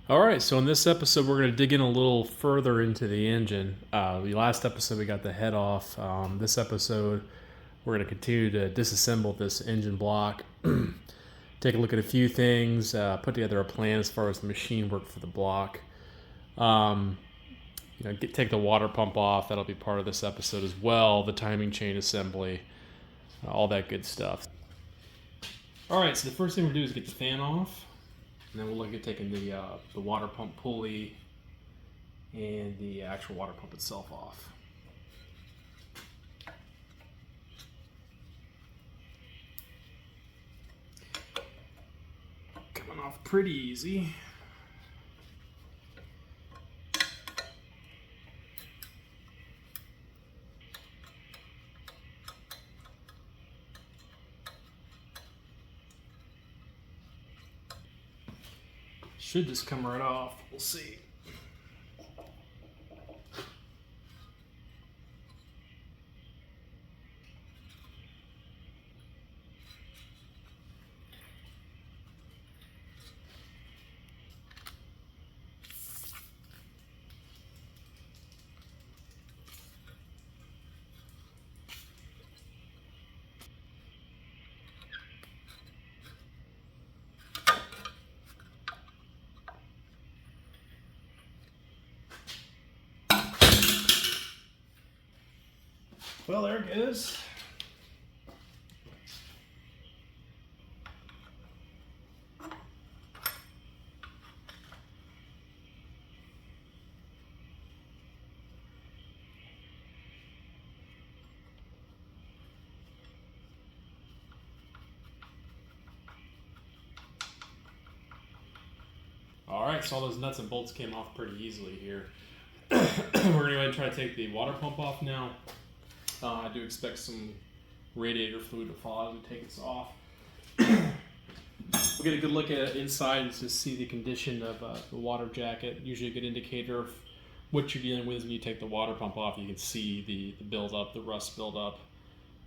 Alright, so in this episode we're going to dig in a little further into the engine. The last episode we got the head off. This episode we're going to continue to disassemble this engine block, take a look at a few things, put together a plan as far as the machine work for the block. Take the water pump off. That'll be part of this episode as well. The timing chain assembly, all that good stuff. Alright, so the first thing we'll do is get the fan off. And then we'll look at taking the water pump pulley and the actual water pump itself off. Coming off pretty easy. Should just come right off. We'll see. Well, there it goes. Alright, so all those nuts and bolts came off pretty easily here. We're going to go ahead and try to take the water pump off now. I do expect some radiator fluid to fall as we take this off. We'll get a good look at it inside and just see the condition of the water jacket. Usually a good indicator of what you're dealing with when you take the water pump off. You can see the buildup, the rust buildup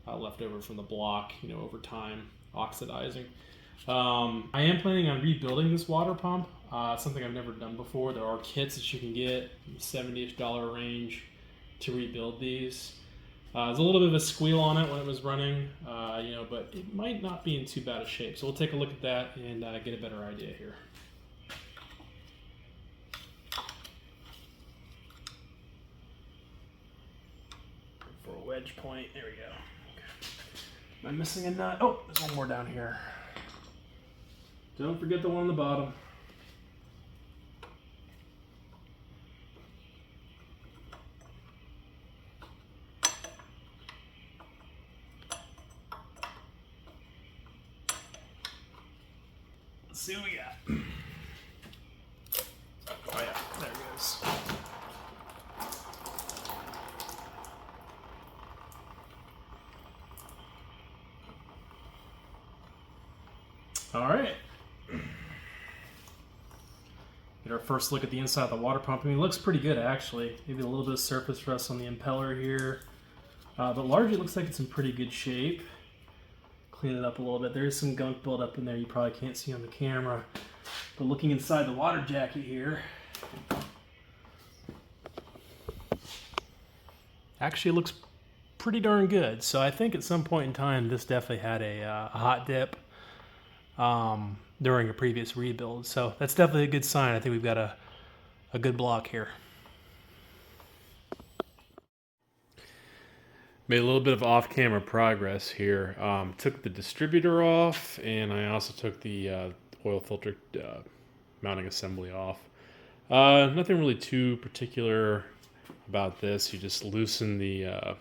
left over from the block, over time, oxidizing. I am planning on rebuilding this water pump. It's something I've never done before. There are kits that you can get in the $70-ish range to rebuild these. There's a little bit of a squeal on it when it was running, but it might not be in too bad a shape. So we'll take a look at that and get a better idea here. For a wedge point, there we go. Okay. Am I missing a nut? Oh, there's one more down here. Don't forget the one on the bottom. Let's see what we got. Oh yeah, there it goes. All right. Get our first look at the inside of the water pump. I mean, it looks pretty good actually. Maybe a little bit of surface rust on the impeller here. But largely it looks like it's in pretty good shape. Clean it up a little bit. There is some gunk buildup in there you probably can't see on the camera. But looking inside the water jacket here, actually looks pretty darn good. So I think at some point in time this definitely had a hot dip during a previous rebuild. So that's definitely a good sign. I think we've got a good block here. Made a little bit of off-camera progress here. Took the distributor off, and I also took the oil filter mounting assembly off. Nothing really too particular about this. You just loosen the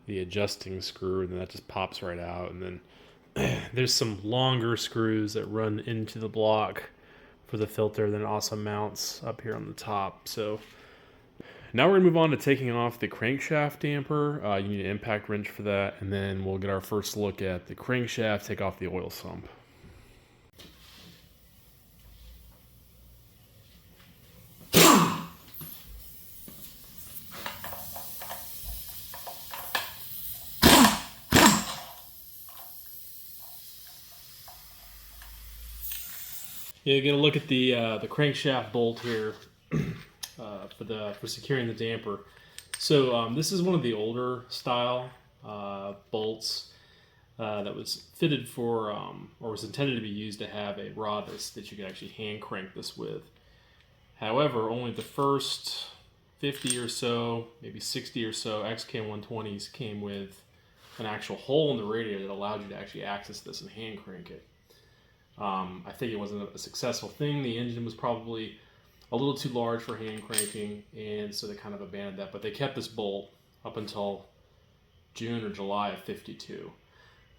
adjusting screw, and then that just pops right out. And then there's some longer screws that run into the block for the filter, then it also mounts up here on the top. So now we're going to move on to taking off the crankshaft damper. You need an impact wrench for that, and then we'll get our first look at the crankshaft, take off the oil sump. Yeah, get a look at the crankshaft bolt here for securing the damper. So this is one of the older style bolts that was fitted for or was intended to be used to have a rod that you could actually hand crank this with. However, only the first 50 or so, maybe 60 or so XK120s came with an actual hole in the radiator that allowed you to actually access this and hand crank it. I think it wasn't a successful thing. The engine was probably a little too large for hand cranking, and so they kind of abandoned that. But they kept this bolt up until June or July of 52.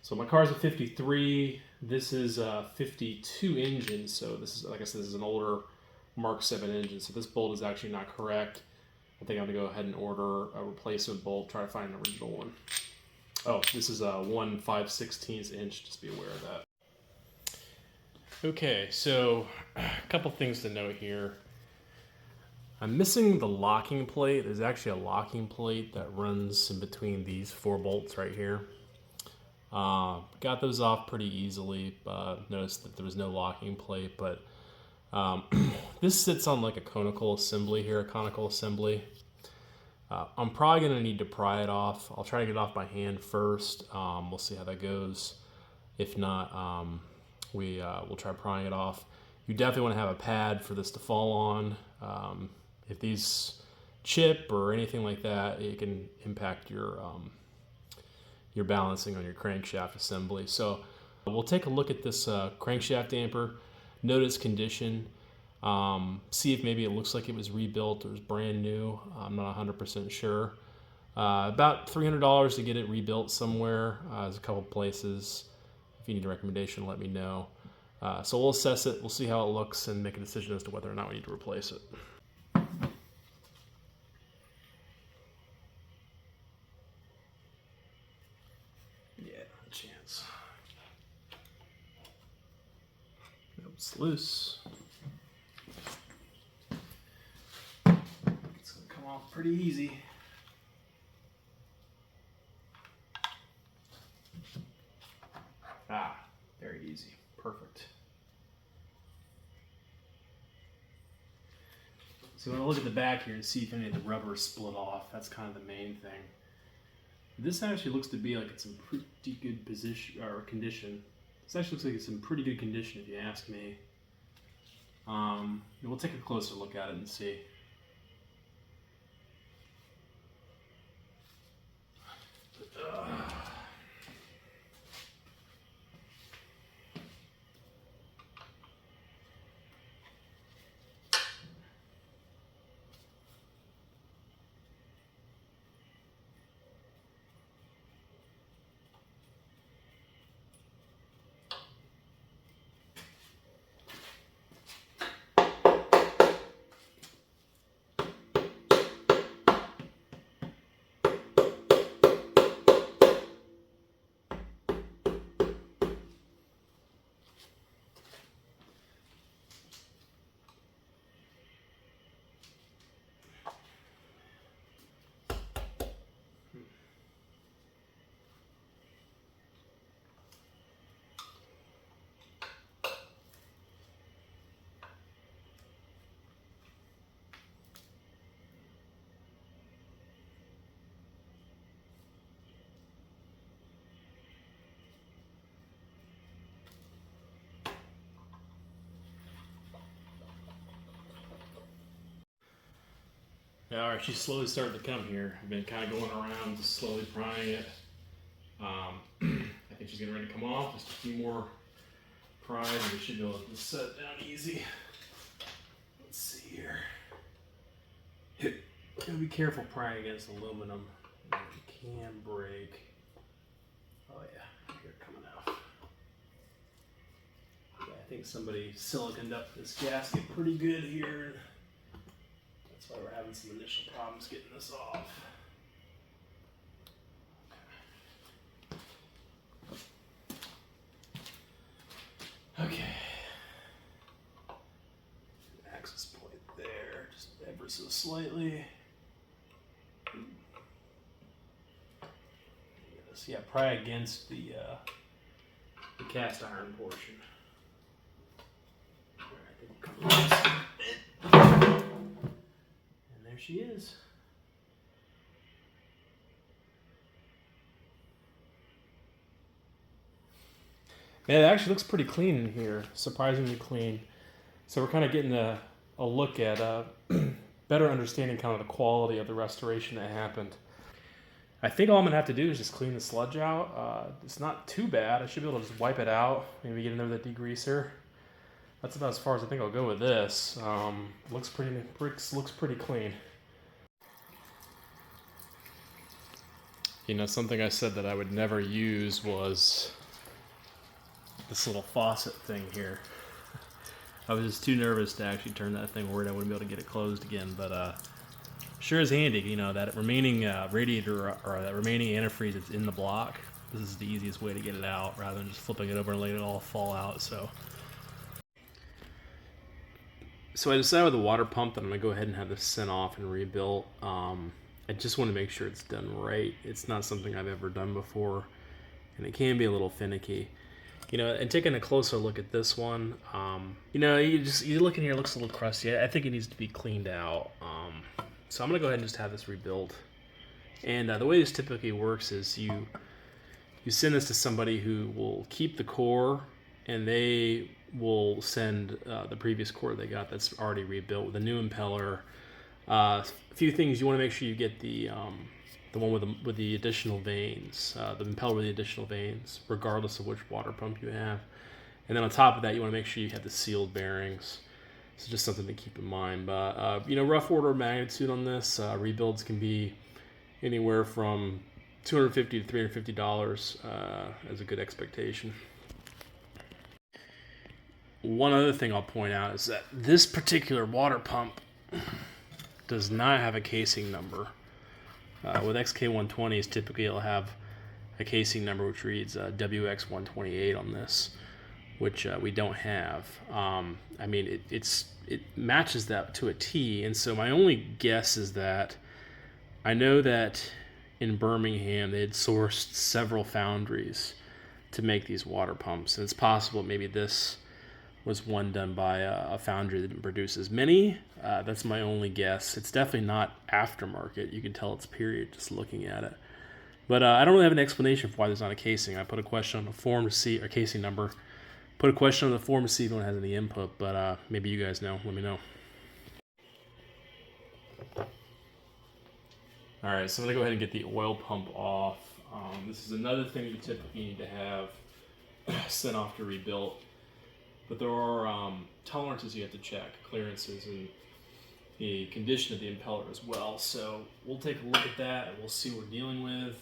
So my car's a 53. This is a 52 engine, so this is, like I said, this is an older Mark 7 engine. So this bolt is actually not correct. I think I'm gonna go ahead and order a replacement bolt, try to find an original one. Oh, this is a 1 5/16 inch, just be aware of that. Okay, so a couple things to note here. I'm missing the locking plate. There's actually a locking plate that runs in between these 4 bolts right here. Got those off pretty easily, but noticed that there was no locking plate, but this sits on like a conical assembly here, I'm probably going to need to pry it off. I'll try to get it off by hand first. We'll see how that goes. If not, we'll try prying it off. You definitely want to have a pad for this to fall on. If these chip or anything like that, it can impact your balancing on your crankshaft assembly. So we'll take a look at this crankshaft damper, note its condition, see if maybe it looks like it was rebuilt or is brand new. I'm not 100% sure. About $300 to get it rebuilt somewhere. There's a couple places. If you need a recommendation, let me know. So we'll assess it, we'll see how it looks, and make a decision as to whether or not we need to replace it. Yeah, not a chance. Nope, it's loose. It's gonna come off pretty easy. Ah, very easy. Perfect. So I'm going to look at the back here and see if any of the rubber is split off. That's kind of the main thing. This actually looks to be like it's in pretty good position or condition. This actually looks like it's in pretty good condition, if you ask me. We'll take a closer look at it and see. Yeah, all right, she's slowly starting to come here. I've been kind of going around, just slowly prying it. I think she's getting ready to come off. Just a few more pries, and we should be able to set it down easy. Let's see here. Gotta be careful prying against aluminum. It can break. Oh yeah, here coming out. Yeah, I think somebody siliconed up this gasket pretty good here. That's why we're having some initial problems getting this off. Okay. Access point there, just ever so slightly. Yeah, pry against the cast iron portion. There she is. Man, it actually looks pretty clean in here, surprisingly clean. So we're kind of getting a look at better understanding kind of the quality of the restoration that happened. I think all I'm going to have to do is just clean the sludge out. It's not too bad. I should be able to just wipe it out, maybe get another degreaser. That's about as far as I think I'll go with this. Looks pretty clean. You know, something I said that I would never use was this little faucet thing here. I was just too nervous to actually turn that thing, worried I wouldn't be able to get it closed again, but sure is handy. You know, that remaining radiator or that remaining antifreeze that's in the block, this is the easiest way to get it out rather than just flipping it over and letting it all fall out. So I decided with the water pump that I'm going to go ahead and have this sent off and rebuilt. I just want to make sure it's done right. It's not something I've ever done before, and it can be a little finicky. You know, and taking a closer look at this one, you know, you look in here, it looks a little crusty. I think it needs to be cleaned out. So I'm going to go ahead and just have this rebuilt. And the way this typically works is you send this to somebody who will keep the core, and they will send the previous core they got that's already rebuilt with a new impeller. A few things you want to make sure you get the one with the additional vanes, the impeller with the additional vanes, regardless of which water pump you have. And then on top of that, you want to make sure you have the sealed bearings. So just something to keep in mind. But you know, rough order of magnitude on this, rebuilds can be anywhere from $250 to $350 as a good expectation. One other thing I'll point out is that this particular water pump does not have a casing number. With XK120s, typically it'll have a casing number which reads WX128 on this, which we don't have. I mean, it matches that to a T, and so my only guess is that I know that in Birmingham they had sourced several foundries to make these water pumps, and it's possible maybe this was one done by a foundry that didn't produce as many. That's my only guess. It's definitely not aftermarket. You can tell it's period just looking at it. But I don't really have an explanation for why there's not a casing. I put a question on the form to see, or casing number. Put a question on the form to see if anyone has any input, but maybe you guys know. Let me know. All right, so I'm gonna go ahead and get the oil pump off. This is another thing that you typically need to have sent off to rebuild. But there are tolerances you have to check, clearances, and the condition of the impeller as well. So we'll take a look at that and we'll see what we're dealing with.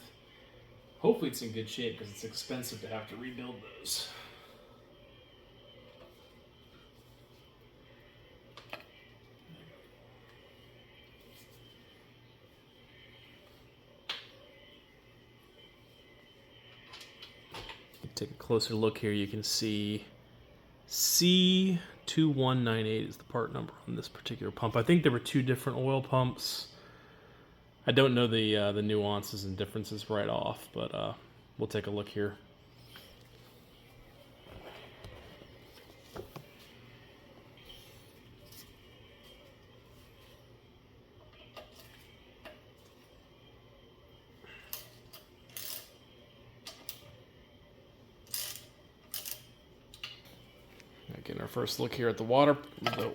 Hopefully it's in good shape because it's expensive to have to rebuild those. Take a closer look here. You can see C2198 is the part number on this particular pump. I think there were two different oil pumps. I don't know the nuances and differences right off, but we'll take a look here. Getting our first look here at the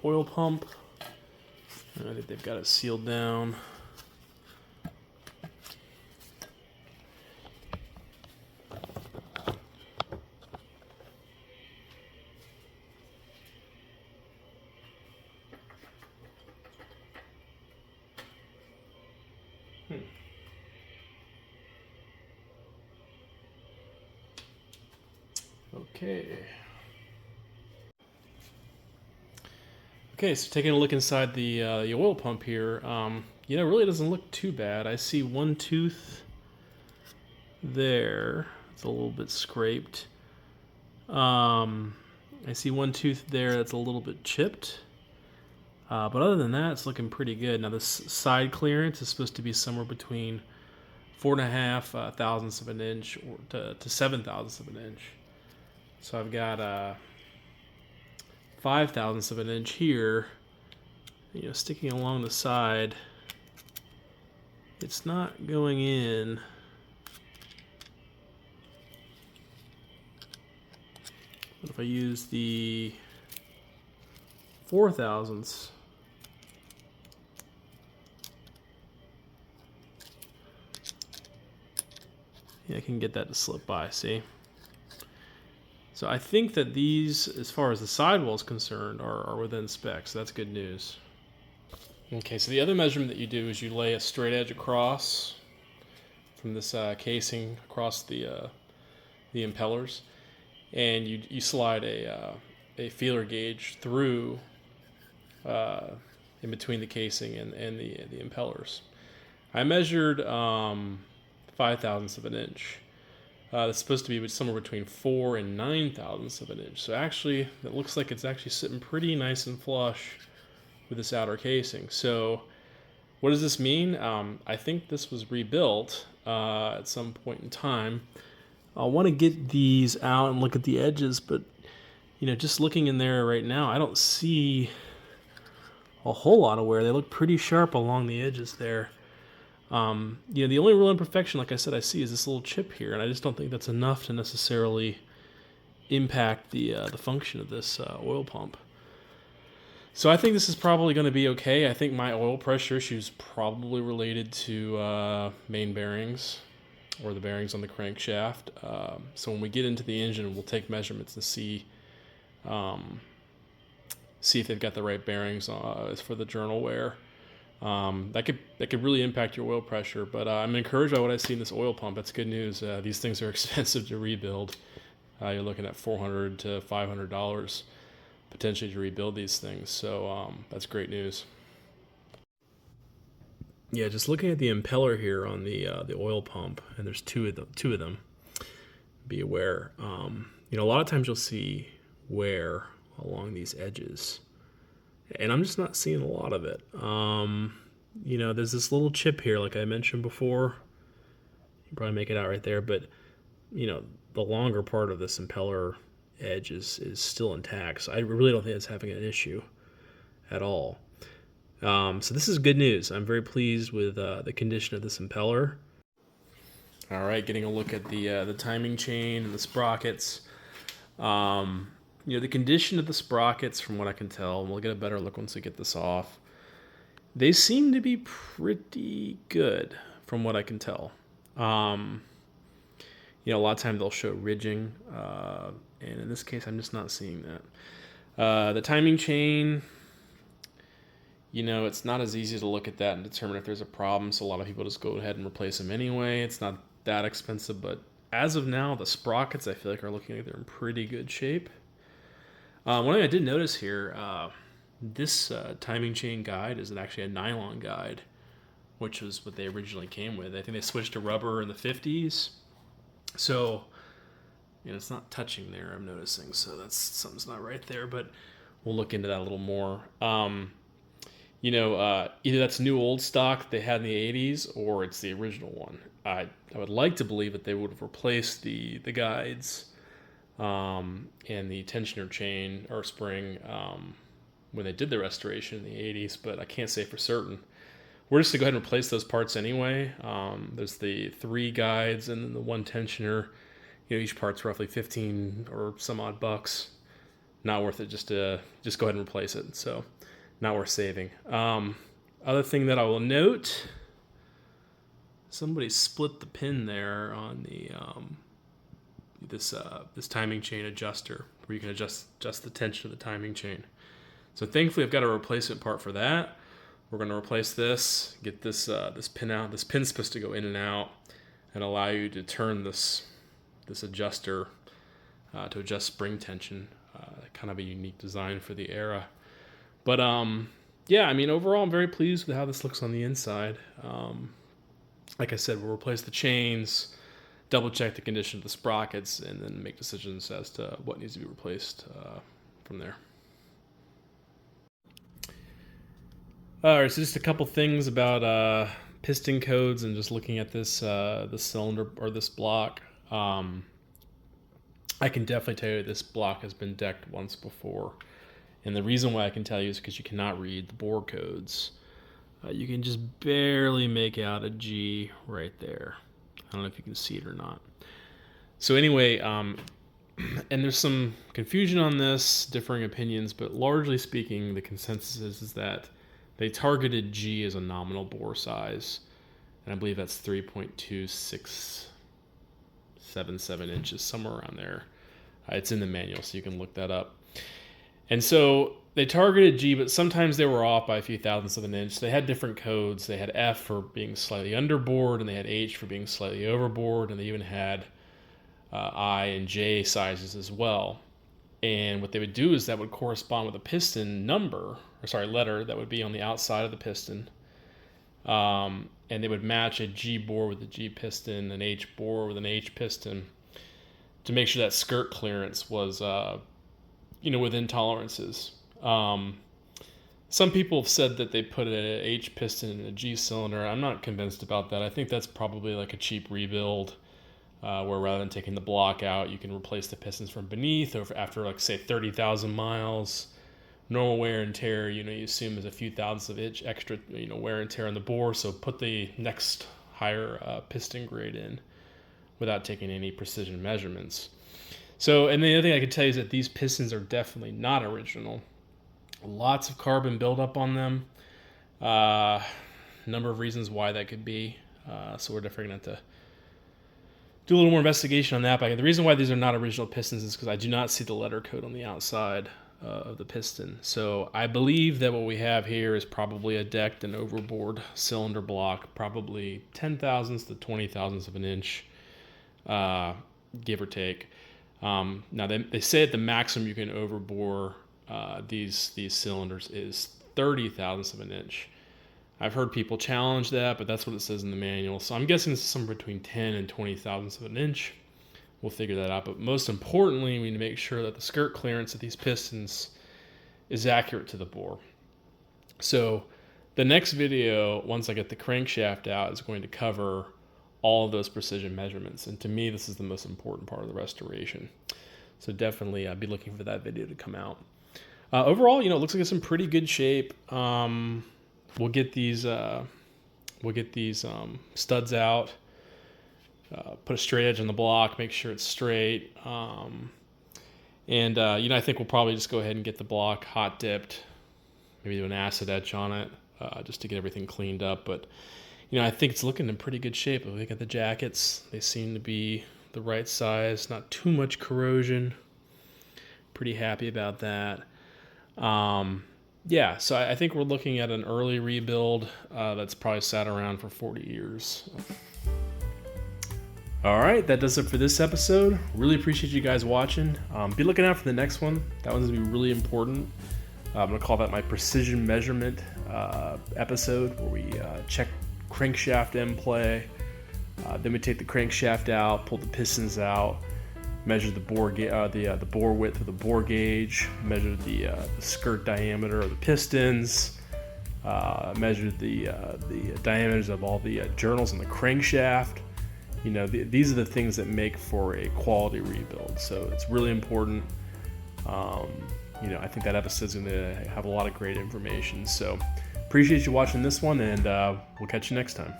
oil pump. I think they've got it sealed down. Okay, so taking a look inside the oil pump here, you know, it really doesn't look too bad. I see one tooth there. It's a little bit scraped. I see one tooth there that's a little bit chipped. But other than that, it's looking pretty good. Now, this side clearance is supposed to be somewhere between 4.5 thousandths of an inch to 7 thousandths of an inch. So I've got 5 thousandths of an inch here, you know, sticking along the side. it's not going in. But if I use the 4,000ths, yeah, I can get that to slip by, see? So I think that these, as far as the sidewall is concerned, are within specs. So that's good news. Okay, so the other measurement that you do is you lay a straight edge across from this casing across the impellers, and you slide a feeler gauge through in between the casing and the impellers. I measured 5/1000ths of an inch. It's supposed to be somewhere between 4 and 9/1000ths of an inch. So actually, it looks like it's actually sitting pretty nice and flush with this outer casing. So what does this mean? I think this was rebuilt at some point in time. I want to get these out and look at the edges, but just looking in there right now, I don't see a whole lot of wear. They look pretty sharp along the edges there. The only real imperfection, like I said, I see is this little chip here, and I just don't think that's enough to necessarily impact the function of this oil pump. So I think this is probably going to be okay. I think my oil pressure issue is probably related to main bearings or the bearings on the crankshaft. So when we get into the engine, we'll take measurements to see if they've got the right bearings as for the journal wear. That could really impact your oil pressure, but I'm encouraged by what I see in this oil pump. That's good news. These things are expensive to rebuild. You're looking at $400 to $500 potentially to rebuild these things, so that's great news. Yeah, just looking at the impeller here on the oil pump, and there's two of them. Be aware. A lot of times you'll see wear along these edges, and I'm just not seeing a lot of it. There's this little chip here, like I mentioned before. You can probably make it out right there, but the longer part of this impeller edge is still intact. So I really don't think it's having an issue at all. So this is good news. I'm very pleased with the condition of this impeller. All right, getting a look at the timing chain and the sprockets. The condition of the sprockets, from what I can tell, and we'll get a better look once we get this off, they seem to be pretty good from what I can tell. A lot of times they'll show ridging, and in this case, I'm just not seeing that. The timing chain, it's not as easy to look at that and determine if there's a problem, so a lot of people just go ahead and replace them anyway. It's not that expensive, but as of now, the sprockets, I feel like, are looking like they're in pretty good shape. One thing I did notice here, this timing chain guide is actually a nylon guide, which was what they originally came with. I think they switched to rubber in the 50s. So, it's not touching there, I'm noticing. So something's not right there, but we'll look into that a little more. Either that's new old stock they had in the 80s or it's the original one. I would like to believe that they would have replaced the guides and the tensioner chain or spring when they did the restoration in the 80s, but I can't say for certain. We're just going to go ahead and replace those parts anyway. There's the 3 guides and then the 1 tensioner. Each part's roughly 15 or some odd bucks. Not worth it just to go ahead and replace it. So not worth saving. Other thing that I will note, somebody split the pin there on the this timing chain adjuster, where you can adjust the tension of the timing chain. So thankfully, I've got a replacement part for that. We're going to replace this, get this pin out. This pin's supposed to go in and out and allow you to turn this adjuster to adjust spring tension. Kind of a unique design for the era. But overall, I'm very pleased with how this looks on the inside. Like I said, we'll replace the chains, double check the condition of the sprockets, and then make decisions as to what needs to be replaced from there. All right, so just a couple things about piston codes and just looking at this cylinder or this block. I can definitely tell you this block has been decked once before. And the reason why I can tell you is because you cannot read the bore codes. You can just barely make out a G right there. I don't know if you can see it or not. So anyway, and there's some confusion on this, differing opinions, but largely speaking, the consensus is that they targeted G as a nominal bore size, and I believe that's 3.2677 inches, somewhere around there. It's in the manual, so you can look that up. And so they targeted G, but sometimes they were off by a few thousandths of an inch. They had different codes. They had F for being slightly underboard, and they had H for being slightly overboard, and they even had I and J sizes as well. And what they would do is that would correspond with a piston letter that would be on the outside of the piston. And they would match a G bore with a G piston, an H bore with an H piston, to make sure that skirt clearance was, within tolerances. Some people have said that they put an H piston in a G cylinder. I'm not convinced about that. I think that's probably like a cheap rebuild, where rather than taking the block out, you can replace the pistons from beneath, or after, like, say, 30,000 miles. Normal wear and tear, you assume is a few thousandths of inch extra, wear and tear on the bore. So put the next higher piston grade in without taking any precision measurements. So, and the other thing I could tell you is that these pistons are definitely not original. Lots of carbon buildup on them. Number of reasons why that could be. So we're definitely going to have to do a little more investigation on that. But the reason why these are not original pistons is because I do not see the letter code on the outside of the piston. So I believe that what we have here is probably a decked and overboard cylinder block, probably 10 thousandths to 20 thousandths of an inch, give or take. Now they say at the maximum you can overbore these cylinders is 30 thousandths of an inch. I've heard people challenge that, but that's what it says in the manual. So I'm guessing it's somewhere between 10 and 20 thousandths of an inch. We'll figure that out. But most importantly, we need to make sure that the skirt clearance of these pistons is accurate to the bore. So the next video, once I get the crankshaft out, is going to cover all of those precision measurements. And to me, this is the most important part of the restoration. So definitely I'd be looking for that video to come out. Overall, it looks like it's in pretty good shape. We'll get these studs out, put a straight edge on the block, make sure it's straight. I think we'll probably just go ahead and get the block hot dipped, maybe do an acid etch on it, just to get everything cleaned up. But I think it's looking in pretty good shape. Look at the jackets. They seem to be the right size, not too much corrosion. Pretty happy about that. So I think we're looking at an early rebuild that's probably sat around for 40 years. All right, that does it for this episode. Really appreciate you guys watching. Be looking out for the next one. That one's going to be really important. I'm going to call that my precision measurement episode, where we check crankshaft end play. Then we take the crankshaft out, pull the pistons out, measure the bore the bore width of the bore gauge, measure the skirt diameter of the pistons, measure the diameters of all the journals on the crankshaft. These are the things that make for a quality rebuild. So it's really important. I think that episode's going to have a lot of great information. So appreciate you watching this one, and we'll catch you next time.